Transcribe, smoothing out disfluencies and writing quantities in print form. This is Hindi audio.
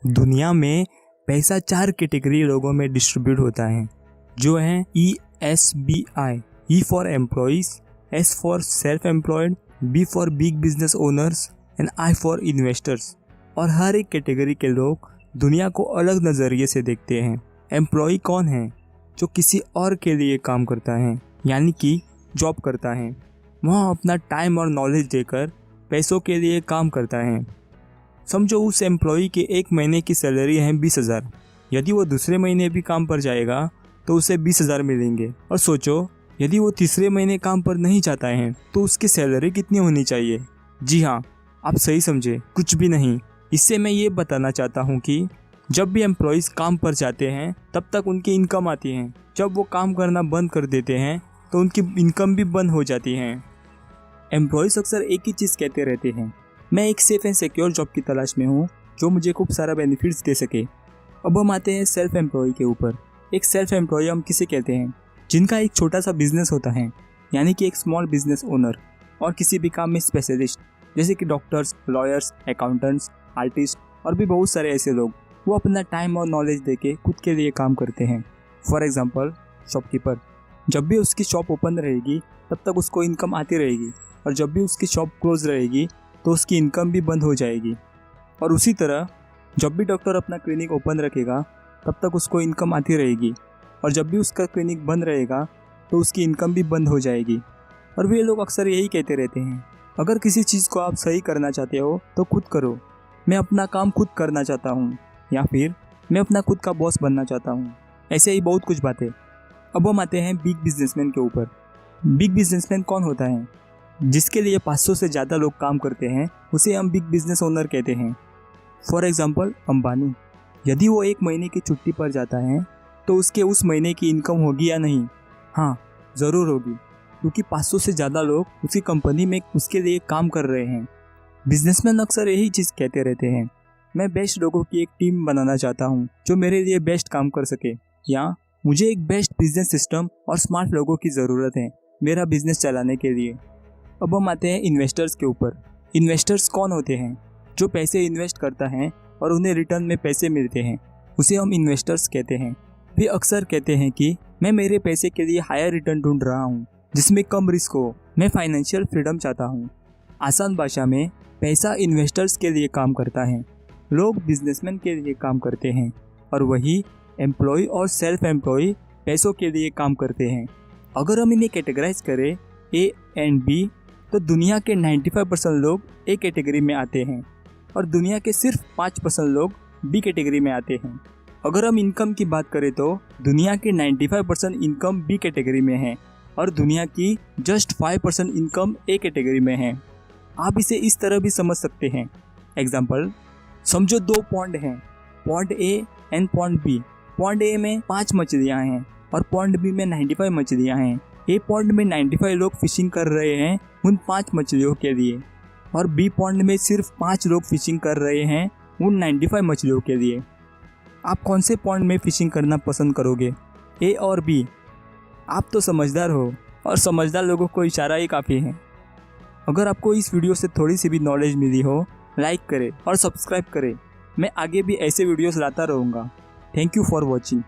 दुनिया में पैसा 4 कैटेगरी लोगों में डिस्ट्रीब्यूट होता है, जो हैं ESBI, E for employees, S for self employed, B for big business owners and I for investors. और हर एक कैटेगरी के लोग दुनिया को अलग नज़रिए से देखते हैं। एम्प्लॉय कौन है? जो किसी और के लिए काम करता है, यानी कि जॉब करता है। वह अपना टाइम और नॉलेज देकर पैसों के लिए काम करता है। समझो उस एम्प्लॉय के 1 महीने की सैलरी है 20,000। यदि वो दूसरे महीने भी काम पर जाएगा तो उसे 20,000 मिलेंगे। और सोचो, यदि वो तीसरे महीने काम पर नहीं जाता है तो उसकी सैलरी कितनी होनी चाहिए? जी हाँ, आप सही समझे, कुछ भी नहीं। इससे मैं ये बताना चाहता हूँ कि जब भी एम्प्लॉयज़ काम पर जाते हैं तब तक उनकी इनकम आती है। जब वो काम करना बंद कर देते हैं तो उनकी इनकम भी बंद हो जाती है। एम्प्लॉयज़ अक्सर एक ही चीज़ कहते रहते हैं, मैं एक सेफ एंड सिक्योर जॉब की तलाश में हूँ जो मुझे खूब सारा बेनिफिट्स दे सके। अब हम आते हैं सेल्फ एम्प्लॉय के ऊपर। एक सेल्फ एम्प्लॉय हम किसे कहते हैं? जिनका एक छोटा सा बिजनेस होता है, यानी कि एक स्मॉल बिजनेस ओनर, और किसी भी काम में स्पेशलिस्ट, जैसे कि डॉक्टर्स, लॉयर्स, अकाउंटेंट्स, आर्टिस्ट और भी बहुत सारे ऐसे लोग। वो अपना टाइम और नॉलेज देके खुद के लिए काम करते हैं। फॉर एग्जांपल, शॉपकीपर, जब भी उसकी शॉप ओपन रहेगी तब तक उसको इनकम आती रहेगी, और जब भी उसकी शॉप क्लोज रहेगी तो उसकी इनकम भी बंद हो जाएगी। और उसी तरह जब भी डॉक्टर अपना क्लिनिक ओपन रखेगा तब तक उसको इनकम आती रहेगी, और जब भी उसका क्लिनिक बंद रहेगा तो उसकी इनकम भी बंद हो जाएगी। और वे लोग अक्सर यही कहते रहते हैं, अगर किसी चीज़ को आप सही करना चाहते हो तो खुद करो। मैं अपना काम खुद करना चाहता हूँ, या फिर मैं अपना खुद का बॉस बनना चाहता हूँ। ऐसे ही बहुत कुछ बातें। अब हम आते हैं बिग बिजनेसमैन के ऊपर। बिग बिजनेसमैन कौन होता है? जिसके लिए 500 से ज़्यादा लोग काम करते हैं, उसे हम बिग बिजनेस ओनर कहते हैं। फॉर एग्जांपल, अंबानी, यदि वो 1 महीने की छुट्टी पर जाता है तो उसके उस महीने की इनकम होगी या नहीं? हाँ, ज़रूर होगी, क्योंकि 500 से ज़्यादा लोग उसकी कंपनी में उसके लिए काम कर रहे हैं। बिजनेसमैन अक्सर यही चीज़ कहते रहते हैं, मैं बेस्ट लोगों की एक टीम बनाना चाहता हूँ जो मेरे लिए बेस्ट काम कर सके, या मुझे एक बेस्ट बिजनेस सिस्टम और स्मार्ट लोगों की ज़रूरत है मेरा बिजनेस चलाने के लिए। अब हम आते हैं इन्वेस्टर्स के ऊपर। इन्वेस्टर्स कौन होते हैं? जो पैसे इन्वेस्ट करता है और उन्हें रिटर्न में पैसे मिलते हैं, उसे हम इन्वेस्टर्स कहते हैं। वे अक्सर कहते हैं कि मैं मेरे पैसे के लिए हायर रिटर्न ढूंढ रहा हूँ जिसमें कम रिस्क हो, मैं फाइनेंशियल फ्रीडम चाहता हूँ। आसान भाषा में, पैसा इन्वेस्टर्स के लिए काम करता है, लोग बिजनेसमैन के लिए काम करते हैं, और वही एम्प्लॉय और सेल्फ एम्प्लॉय पैसों के लिए काम करते हैं। अगर हम इन्हें कैटेगराइज करें A एंड B, तो दुनिया के 95% लोग A कैटेगरी में आते हैं और दुनिया के सिर्फ 5% लोग B कैटेगरी में आते हैं। अगर हम इनकम की बात करें तो दुनिया के 95% इनकम B कैटेगरी में है और दुनिया की जस्ट 5% इनकम A कैटेगरी में है। आप इसे इस तरह भी समझ सकते हैं। एग्जाम्पल, समझो 2 पॉन्ड हैं, pond A and pond B। Pond A में 5 मछलियाँ हैं और पॉन्ड B में 95 मछलियाँ हैं। A पॉन्ड में 95 लोग फिशिंग कर रहे हैं उन 5 मछलियों के लिए, और B पॉन्ड में सिर्फ 5 लोग फिशिंग कर रहे हैं उन 95 मछलियों के लिए। आप कौन से पॉन्ड में फिशिंग करना पसंद करोगे, A और B? आप तो समझदार हो, और समझदार लोगों को इशारा ही काफ़ी है। अगर आपको इस वीडियो से थोड़ी सी भी नॉलेज मिली हो, लाइक करें और सब्सक्राइब करें। मैं आगे भी ऐसे वीडियोस लाता रहूँगा। Thank you for watching.